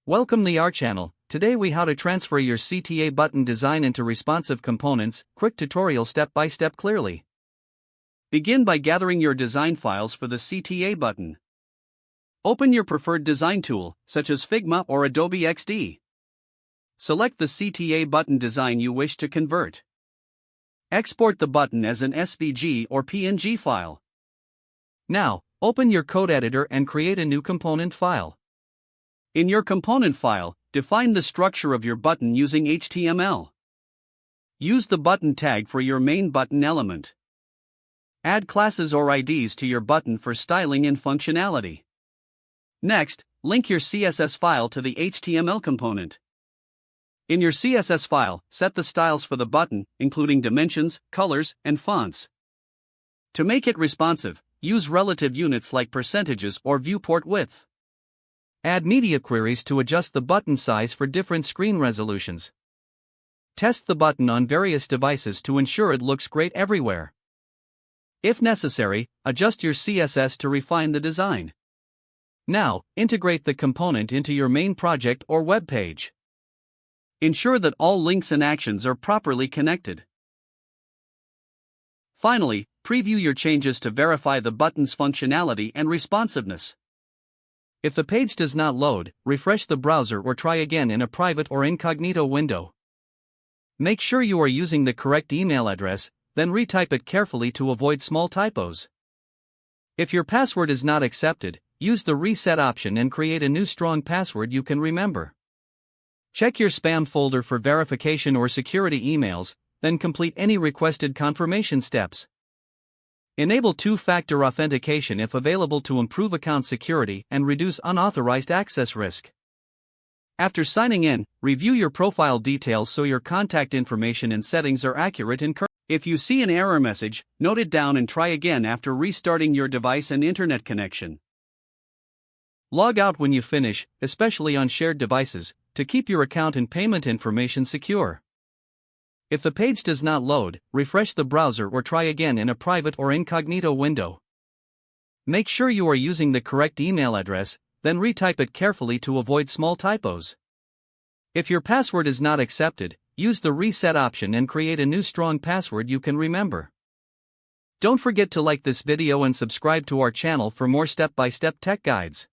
Welcome to our channel. Today we how to transfer your CTA button design into responsive components. Quick tutorial step by step clearly. Begin by gathering your design files for the CTA button. Open your preferred design tool, such as Figma or Adobe XD. Select the CTA button design you wish to convert. Export the button as an SVG or PNG file. Now, open your code editor and create a new component file. In your component file, define the structure of your button using HTML. Use the button tag for your main button element. Add classes or IDs to your button for styling and functionality. Next, link your CSS file to the HTML component. In your CSS file, set the styles for the button, including dimensions, colors, and fonts. To make it responsive, use relative units like percentages or viewport width. Add media queries to adjust the button size for different screen resolutions. Test the button on various devices to ensure it looks great everywhere. If necessary, adjust your CSS to refine the design. Now, integrate the component into your main project or web page. Ensure that all links and actions are properly connected. Finally, preview your changes to verify the button's functionality and responsiveness. If the page does not load, refresh the browser or try again in a private or incognito window. Make sure you are using the correct email address, then retype it carefully to avoid small typos. If your password is not accepted, use the reset option and create a new strong password you can remember. Check your spam folder for verification or security emails, then complete any requested confirmation steps. Enable two-factor authentication if available to improve account security and reduce unauthorized access risk. After signing in, review your profile details so your contact information and settings are accurate and current. If you see an error message, note it down and try again after restarting your device and internet connection. Log out when you finish, especially on shared devices, to keep your account and payment information secure. If the page does not load, refresh the browser or try again in a private or incognito window. Make sure you are using the correct email address, then retype it carefully to avoid small typos. If your password is not accepted, use the reset option and create a new strong password you can remember. Don't forget to like this video and subscribe to our channel for more step-by-step tech guides.